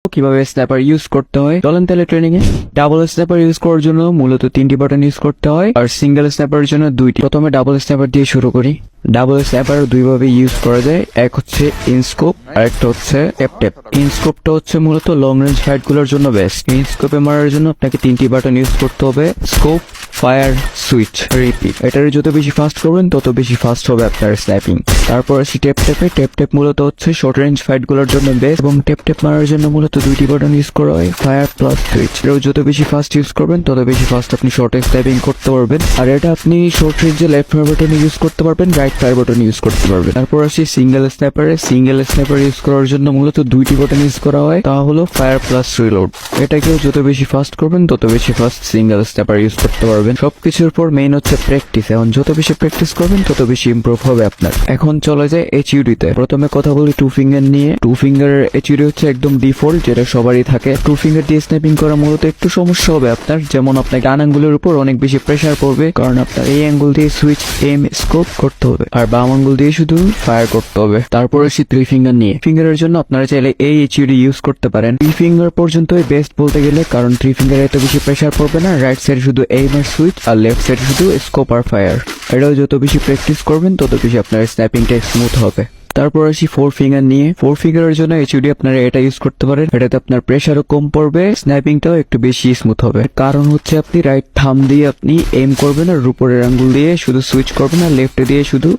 কিভাবে snapper use করতে হয় চলেন তাহলে ট্রেনিং এ। ডাবল স্ন্যাপার ইউজ করার জন্য মূলত 3টি বাটন ইউজ করতে হয়, আর সিঙ্গেল স্ন্যাপারের জন্য 2টি। প্রথমে ডাবল স্ন্যাপার দিয়ে শুরু করি। ডাবল স্ন্যাপার দুইভাবে ইউজ করা যায়, এক হচ্ছে ইনস্কোপ আর একটা হচ্ছে ট্যাপ ট্যাপ। ইনস্কোপটা হচ্ছে মূলত লং রেঞ্জ ফাইট গুলোর জন্য বেস্ট। ইনস্কোপে মারার জন্য আপনাকে 3টি বাটন ইউজ করতে হবে, স্কোপ, ফায়ার, সুইচ, রিপিট। এটার যত বেশি ফাস্ট করবেন তত বেশি ফাস্ট হবে আপনার স্ন্যাপিং। তারপর আসি ট্যাপ ট্যাপে। ট্যাপ ট্যাপ মূলত হচ্ছে শর্ট রেঞ্জ ফাইট গুলোর জন্য বেস্ট, এবং ট্যাপ ট্যাপ মারার জন্য মূলত 2টি বাটন ইউজ করা হয়, ফায়ার প্লাস সুইচ। এটাও যত বেশি ফাস্ট ইউজ করবেন তত বেশি ফাস্ট আপনি শর্ট স্ন্যাপিং করতে পারবেন। আর এটা আপনি শর্ট রেঞ্জে লেফট ফায়ার বাটন ইউজ করতে পারবেন, রাইট ফায়ার বাটন ইউজ করতে পারবেন। তারপর আসি সিঙ্গেল স্ন্যাপারে। সিঙ্গেল স্ন্যাপার ইউজ করার জন্য মূলত 2টি বাটন ইউজ করা হয়, তা হলো ফায়ার প্লাস রিলোড। এটাকেও যত বেশি ফাস্ট করবেন তত বেশি ফাস্ট সিঙ্গেল স্ন্যাপার ইউজ করতে পারবেন। সবকিছুর পর মেইন হচ্ছে প্র্যাকটিস। এখন যত বেশি প্র্যাকটিস করবেন তত বেশি ইমপ্রুভ হবে আপনার। এখন চলে যায় এইচইউডি তে। প্রথমে কথা বলি 2 ফিঙ্গার নিয়ে। 2 ফিঙ্গার এইচইউডি হচ্ছে একদম ডিফল্ট, যেটা সবারই থাকে। 2 ফিঙ্গার দিয়ে স্ন্যাপিং করা মূলত একটু সমস্যা হবে আপনার, যেমন আপনার ডান আঙ্গুলের উপর অনেক বেশি প্রেসার পড়বে, কারণ আপনার এই আঙ্গুল দিয়ে সুইচ, এম, স্কোপ করতে হবে, আর বাম আঙ্গুল দিয়ে শুধু ফায়ার করতে হবে। তারপর আসি 3 ফিঙ্গার নিয়ে। ফিঙ্গারের জন্য আপনারা চাইলে এই এইচইউডি ইউজ করতে পারেন। 3 ফিঙ্গার পর্যন্তই বেস্ট বলতে গেলে, কারণ 3 ফিঙ্গারে এত বেশি প্রেসার পড়বে না। রাইট সাইড শুধু এম আর সুইচ, আর লেফট সাইড শুধু স্কোপ আর ফায়ার। এটাও যত বেশি প্র্যাকটিস করবেন তত বেশি আপনার স্ন্যাপিংটা স্মুথ হবে। তারপর আসি 4 ফিঙ্গার নিয়ে। 4 ফিঙ্গারের জন্য এইচইউডি আপনারা এটা ইউজ করতে পারেন। এটাতে আপনার প্রেসারও কম পড়বে, স্ন্যাপিংটাও একটু বেশি স্মুথ হবে। কারণ হচ্ছে আপনি রাইট থাম দিয়ে আপনি এম করবেন, আর উপরের আঙ্গুল দিয়ে শুধু সুইচ করবেন, আর লেফটে দিয়ে শুধু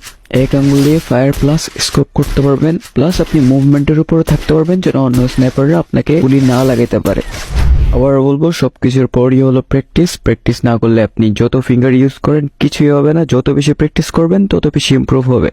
এক আঙ্গুল দিয়ে ফায়ার প্লাস স্কোপ করতে পারবেন। প্লাস আপনি মুভমেন্টের উপরে থাকতে পারবেন, যেন অন্য স্ন্যাপাররা আপনাকে গুলি না লাগাইতে পারে। আবার বলবো, সবকিছুর পরই হলো প্র্যাকটিস। প্র্যাকটিস না করলে আপনি যত ফিঙ্গার ইউজ করেন কিছুই হবে না। যত বেশি প্র্যাকটিস করবেন তত বেশি ইমপ্রুভ হবে।